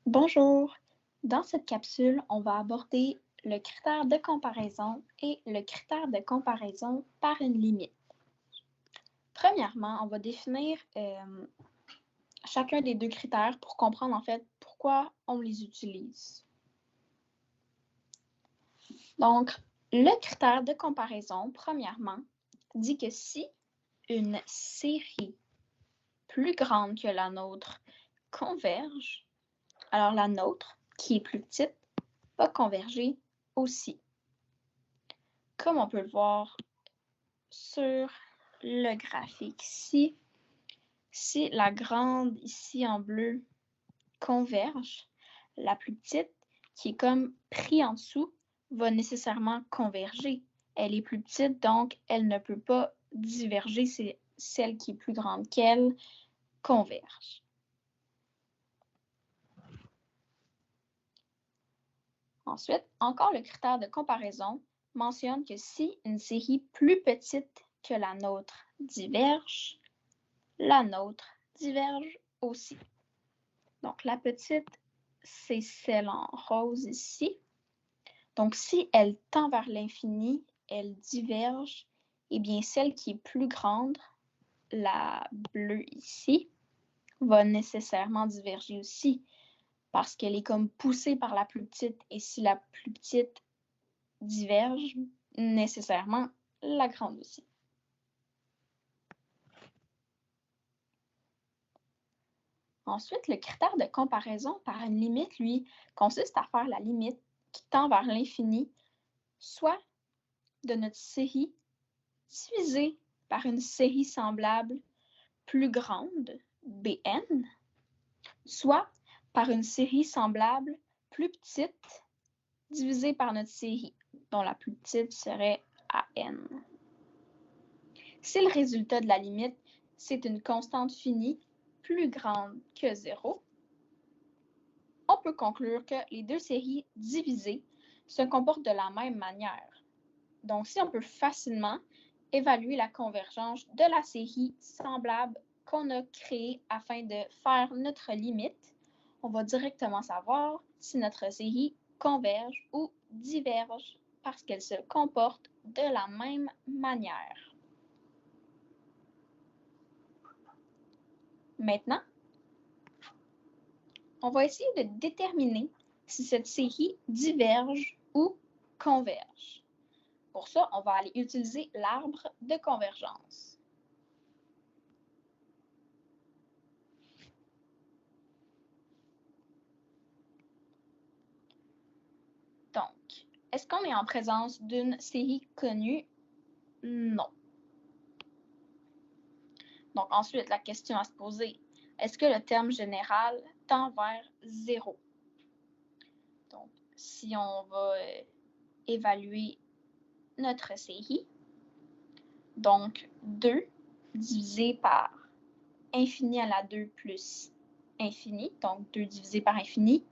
Bonjour! Dans cette capsule, on va aborder le critère de comparaison et le critère de comparaison par une limite. Premièrement, on va définir chacun des deux critères pour comprendre en fait pourquoi on les utilise. Donc, le critère de comparaison, premièrement, dit que si une série plus grande que la nôtre converge, alors la nôtre, qui est plus petite, va converger aussi. Comme on peut le voir sur le graphique ici, si la grande ici en bleu converge, la plus petite, qui est comme pris en dessous, va nécessairement converger. Elle est plus petite, donc elle ne peut pas diverger, c'est celle qui est plus grande qu'elle converge. Ensuite, encore le critère de comparaison mentionne que si une série plus petite que la nôtre diverge, la nôtre diverge aussi. Donc, la petite, c'est celle en rose ici. Donc, si elle tend vers l'infini, elle diverge, eh bien, celle qui est plus grande, la bleue ici, va nécessairement diverger aussi parce qu'elle est comme poussée par la plus petite. Et si la plus petite diverge, nécessairement, la grande aussi. Ensuite, le critère de comparaison par une limite, lui, consiste à faire la limite qui tend vers l'infini, soit de notre série divisée par une série semblable plus grande, Bn, soit par une série semblable plus petite divisée par notre série, dont la plus petite serait An. Si le résultat de la limite, c'est une constante finie plus grande que 0, on peut conclure que les deux séries divisées se comportent de la même manière. Donc, si on peut facilement évaluer la convergence de la série semblable qu'on a créée afin de faire notre limite, on va directement savoir si notre série converge ou diverge parce qu'elle se comporte de la même manière. Maintenant, on va essayer de déterminer si cette série diverge ou converge. Pour ça, on va aller utiliser l'arbre de convergence. Donc, est-ce qu'on est en présence d'une série connue? Non. Donc, ensuite, la question à se poser, est-ce que le terme général tend vers 0? Donc, si on va évaluer notre série, donc 2 divisé par infini à la 2 plus infini, donc 2 divisé par infini,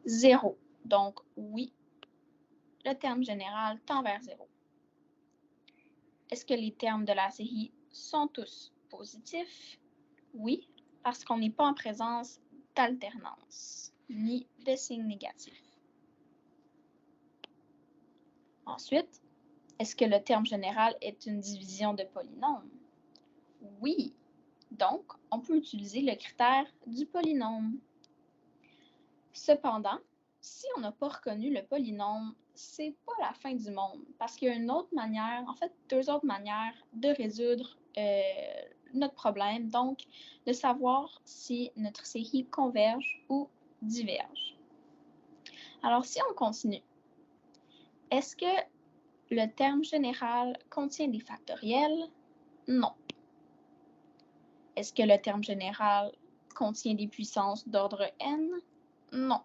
0. Donc, oui, le terme général tend vers 0. Est-ce que les termes de la série sont tous positifs? Oui, parce qu'on n'est pas en présence d'alternance, ni de signe négatif. Ensuite, est-ce que le terme général est une division de polynôme? Oui, donc on peut utiliser le critère du polynôme. Cependant, si on n'a pas reconnu le polynôme, c'est pas la fin du monde, parce qu'il y a une autre manière, en fait, deux autres manières de résoudre notre problème, donc de savoir si notre série converge ou diverge. Alors, si on continue, est-ce que le terme général contient des factoriels? Non. Est-ce que le terme général contient des puissances d'ordre n? Non.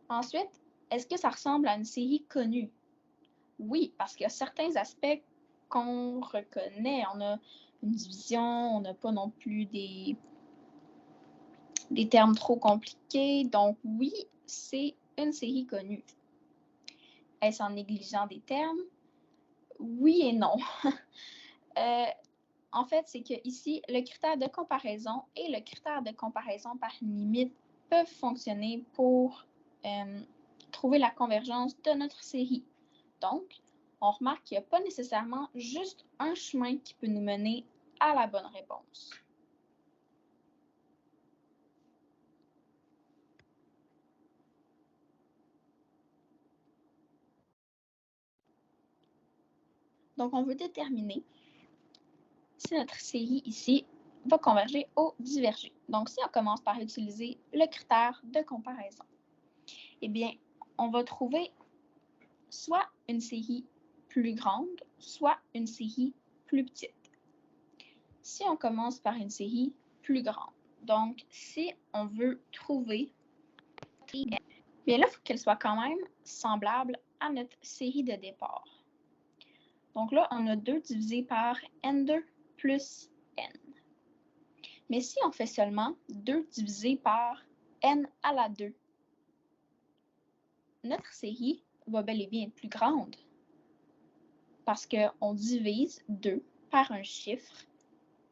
Ensuite, est-ce que ça ressemble à une série connue? Oui, parce qu'il y a certains aspects qu'on reconnaît. On a une division, on n'a pas non plus des termes trop compliqués. Donc oui, c'est une série connue. Est-ce en négligeant des termes? Oui et non. En fait, c'est que ici, le critère de comparaison et le critère de comparaison par limite peuvent fonctionner pour trouver la convergence de notre série. Donc, on remarque qu'il n'y a pas nécessairement juste un chemin qui peut nous mener à la bonne réponse. Donc, on veut déterminer si notre série ici va converger ou diverger. Donc, si on commence par utiliser le critère de comparaison, eh bien, on va trouver soit une série plus grande, soit une série plus petite. Si on commence par une série plus grande, donc si on veut trouver, bien là, il faut qu'elle soit quand même semblable à notre série de départ. Donc là, on a 2 divisé par n2 plus n. Mais si on fait seulement 2 divisé par n à la 2, notre série va bel et bien être plus grande parce qu'on divise 2 par un chiffre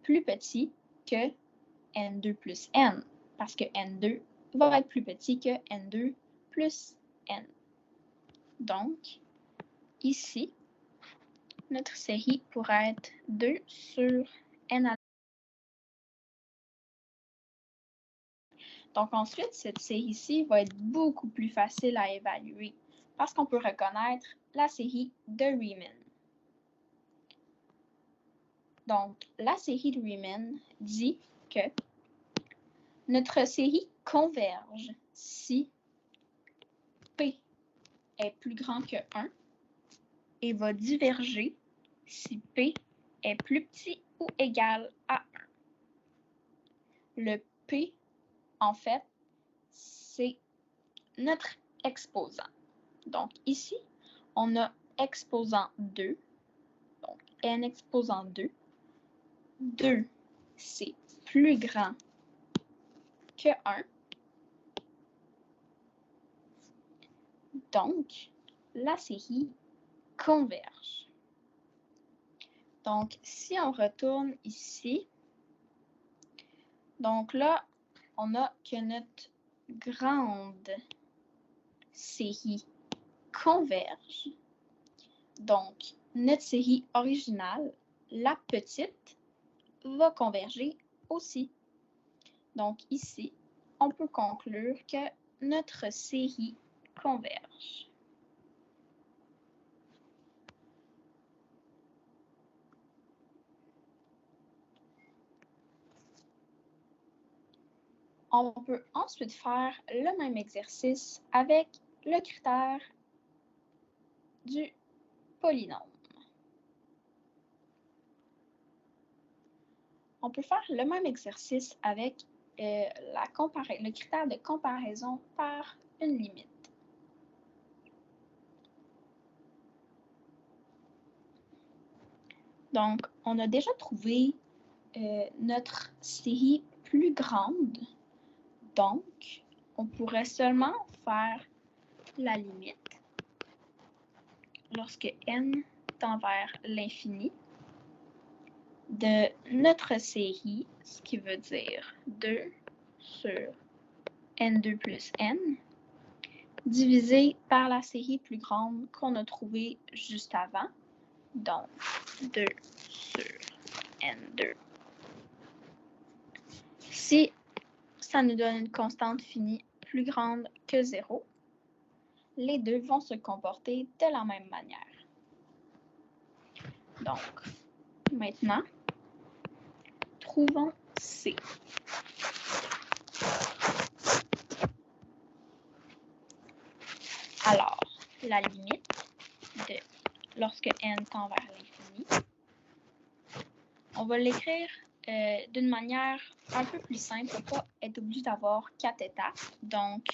plus petit que n2 plus n, parce que n2 va être plus petit que n2 plus n. Donc, ici, notre série pourrait être 2 sur n à la 2. Donc ensuite, cette série-ci va être beaucoup plus facile à évaluer parce qu'on peut reconnaître la série de Riemann. Donc, la série de Riemann dit que notre série converge si P est plus grand que 1 et va diverger si P est plus petit ou égal à 1. Le P, en fait, c'est notre exposant. Donc ici, on a exposant 2, donc n exposant 2. 2, c'est plus grand que 1. Donc, la série converge. Donc, si on retourne ici, donc là, on a que notre grande série converge. Donc, notre série originale, la petite, va converger aussi. Donc ici, on peut conclure que notre série converge. On peut ensuite faire le même exercice avec le critère du polynôme. On peut faire le même exercice avec le critère de comparaison par une limite. Donc, on a déjà trouvé notre série plus grande. Donc, on pourrait seulement faire la limite lorsque n tend vers l'infini de notre série, ce qui veut dire 2 sur n2 plus n, divisé par la série plus grande qu'on a trouvée juste avant, donc 2 sur n2. Si ça nous donne une constante finie plus grande que 0, les deux vont se comporter de la même manière. Donc, maintenant, trouvons C. Alors, la limite de lorsque n tend vers l'infini, on va l'écrire d'une manière un peu plus simple pour ne pas être obligé d'avoir 4 étapes. Donc,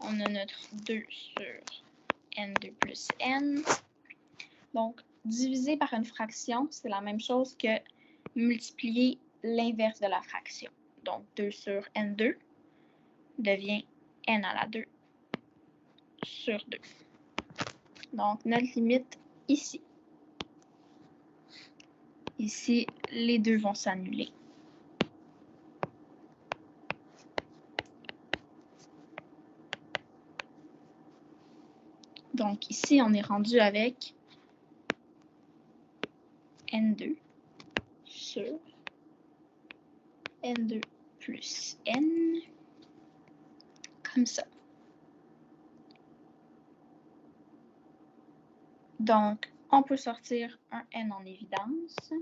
on a notre 2 sur n2 plus n. Donc, diviser par une fraction, c'est la même chose que multiplier l'inverse de la fraction. Donc, 2 sur n2 devient n à la 2 sur 2. Donc, notre limite ici. Ici, les deux vont s'annuler. Donc ici, on est rendu avec N2 sur N2 plus N, comme ça. Donc, on peut sortir un N en évidence.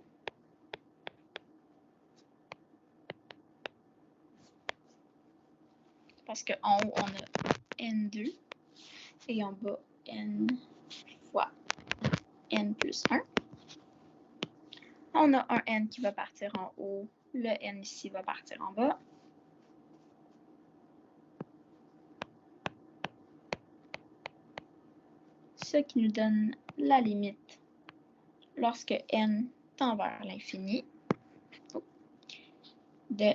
Parce qu'en haut, on a N2 et en bas, N fois N plus 1. On a un N qui va partir en haut, le N ici va partir en bas. Ce qui nous donne la limite lorsque N tend vers l'infini de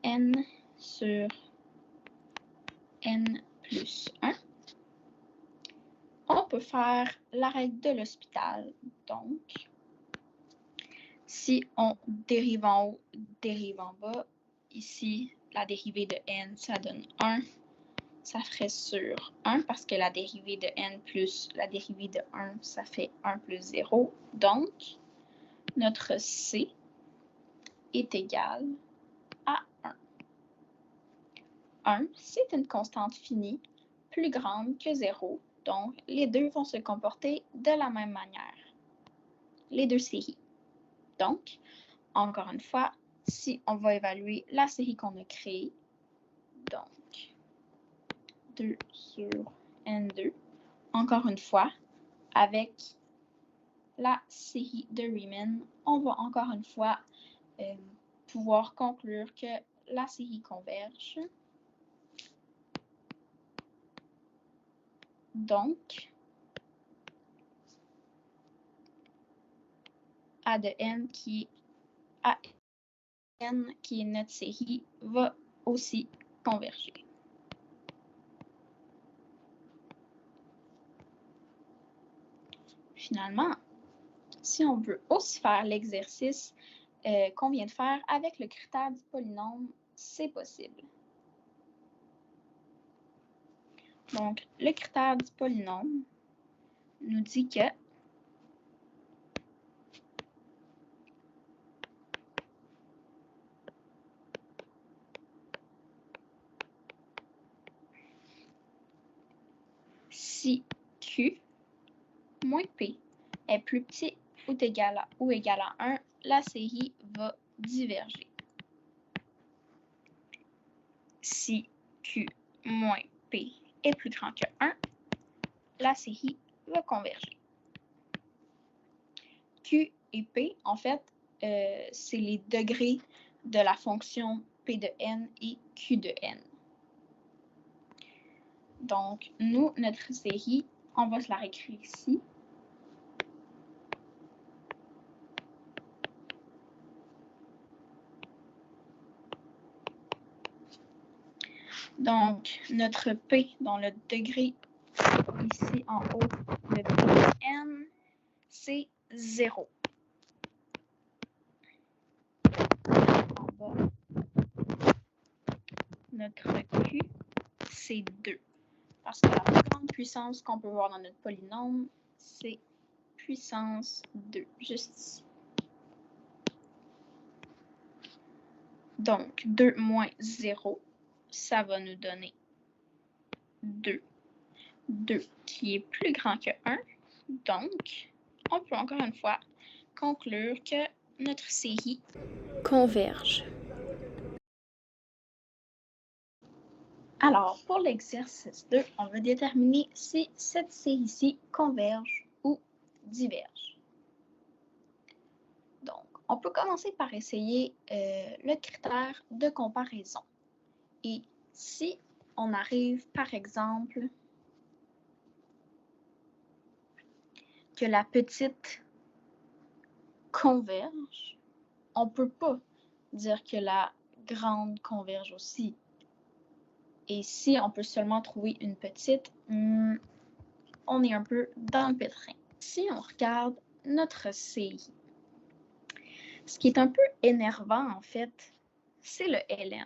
N sur N plus 1. On peut faire la règle de l'hospital. Donc, si on dérive en haut, dérive en bas, ici, la dérivée de N, ça donne 1. Ça ferait sur 1 parce que la dérivée de N plus la dérivée de 1, ça fait 1 plus 0. Donc, notre C est égal à 1. 1, c'est une constante finie plus grande que 0. Donc, les deux vont se comporter de la même manière. Les deux séries. Donc, encore une fois, si on va évaluer la série qu'on a créée, donc 2 sur N2, encore une fois, avec la série de Riemann, on va encore une fois pouvoir conclure que la série converge. Donc, A de N qui est notre série va aussi converger. Finalement, si on veut aussi faire l'exercice qu'on vient de faire avec le critère du polynôme, c'est possible. Donc, le critère du polynôme nous dit que si Q moins P est plus petit ou égal à 1, la série va diverger. Si Q moins P est plus grand que 1, la série va converger. Q et P, en fait, c'est les degrés de la fonction P de n et Q de n. Donc, nous, notre série, on va se la réécrire ici. Donc, notre P dans le degré ici en haut de P de n, c'est 0. En bas, notre Q, c'est 2. Parce que la plus grande puissance qu'on peut voir dans notre polynôme, c'est puissance 2, juste ici. Donc, 2 moins 0, ça va nous donner 2. 2 qui est plus grand que 1. Donc, on peut encore une fois conclure que notre série converge. Alors, pour l'exercice 2, on va déterminer si cette série-ci converge ou diverge. Donc, on peut commencer par essayer le critère de comparaison. Et si on arrive, par exemple, que la petite converge, on ne peut pas dire que la grande converge aussi. Et si on peut seulement trouver une petite, on est un peu dans le pétrin. Si on regarde notre série, Ce qui est un peu énervant, en fait, c'est le ln.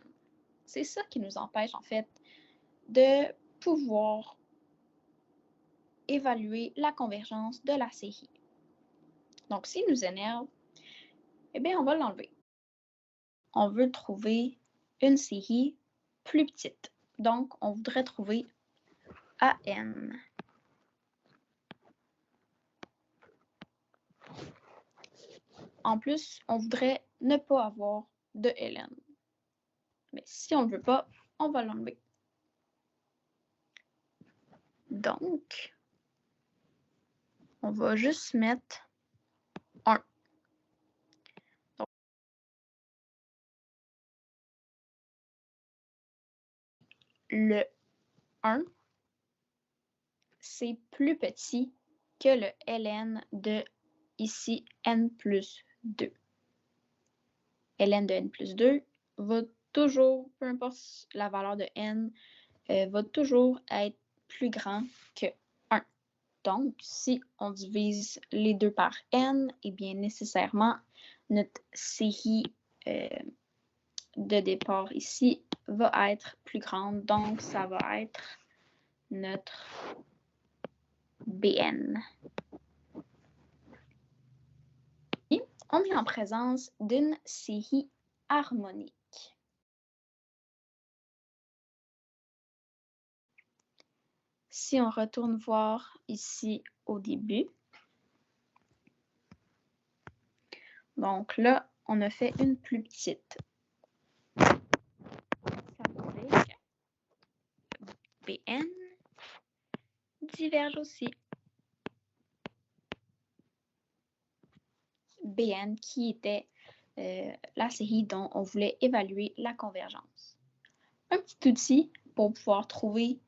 C'est ça qui nous empêche, en fait, de pouvoir évaluer la convergence de la série. Donc, s'il nous énerve, eh bien, on va l'enlever. On veut trouver une série plus petite. Donc, on voudrait trouver AN. En plus, on voudrait ne pas avoir de ln. Mais si on ne veut pas, on va l'enlever. Donc, on va juste mettre 1. Donc, le 1, c'est plus petit que le ln de ici n plus 2. ln de n plus 2 va toujours, peu importe la valeur de n, va toujours être plus grand que 1. Donc, si on divise les deux par n, eh bien, nécessairement, notre série de départ ici va être plus grande. Donc, ça va être notre Bn. Et on est en présence d'une série harmonique. Si on retourne voir ici au début, donc là, on a fait une plus petite. Ça veut dire que Bn diverge aussi. Bn qui était la série dont on voulait évaluer la convergence. Un petit outil pour pouvoir trouver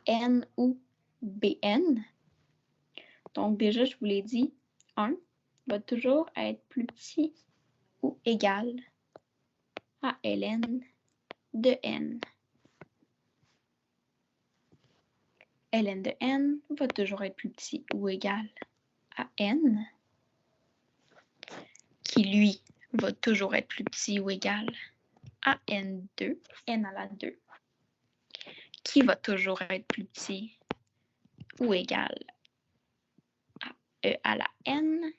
AN ou BN. Donc déjà, je vous l'ai dit, 1 va toujours être plus petit ou égal à ln de n. ln de n va toujours être plus petit ou égal à n, qui lui va toujours être plus petit ou égal à n2, n à la 2, qui va toujours être plus petit ou égal à e à la n,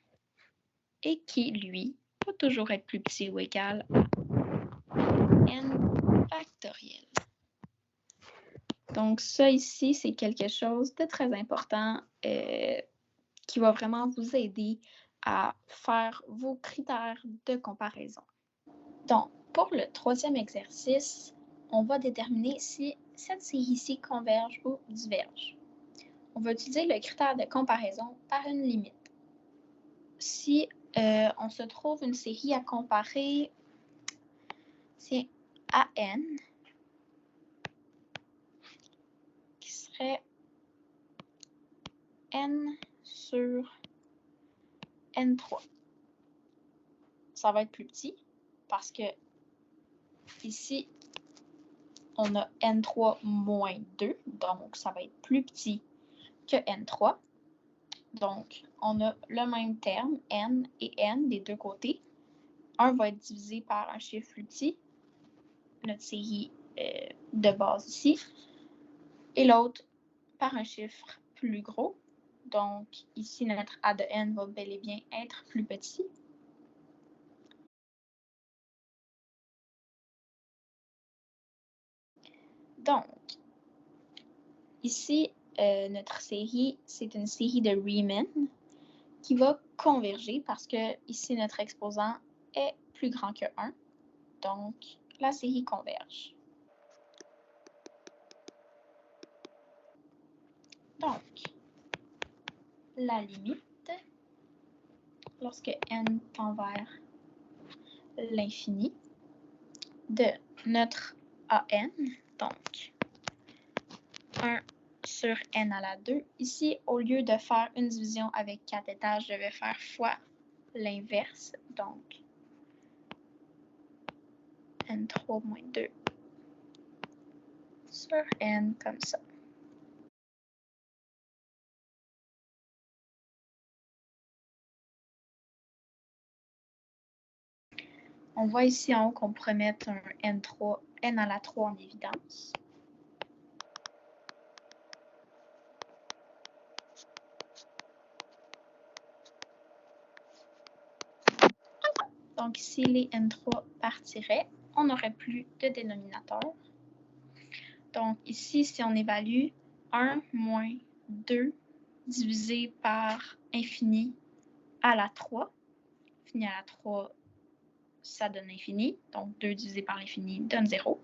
et qui, lui, va toujours être plus petit ou égal à n factoriel. Donc ça ici, c'est quelque chose de très important qui va vraiment vous aider à faire vos critères de comparaison. Donc, pour le troisième exercice, on va déterminer si cette série-ci converge ou diverge. On va utiliser le critère de comparaison par une limite. Si on se trouve une série à comparer, c'est AN, qui serait N sur N3. Ça va être plus petit parce que ici, on a N3 moins 2, donc ça va être plus petit que N3. Donc, on a le même terme, N et N des deux côtés. Un va être divisé par un chiffre plus petit, notre série de base ici, et l'autre par un chiffre plus gros. Donc, ici, notre A de N va bel et bien être plus petit. Donc, ici, notre série, c'est une série de Riemann qui va converger parce que ici, notre exposant est plus grand que 1. Donc, la série converge. Donc, la limite, lorsque n tend vers l'infini, de notre AN, donc 1 sur n à la 2. Ici, au lieu de faire une division avec 4 étages, je vais faire fois l'inverse, donc n3 moins 2 sur n comme ça. On voit ici en haut qu'on pourrait mettre un n3, n à la 3 en évidence. Donc ici, les n3 partiraient. On n'aurait plus de dénominateur. Donc ici, si on évalue 1 moins 2 divisé par infini à la 3, infini à la 3, ça donne infini. Donc 2 divisé par l'infini donne 0.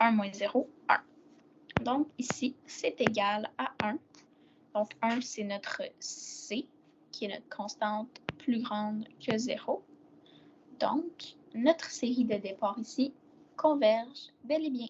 1 moins 0, 1. Donc ici, c'est égal à 1. Donc 1, c'est notre C, qui est notre constante plus grande que 0. Donc, notre série de départ ici converge bel et bien.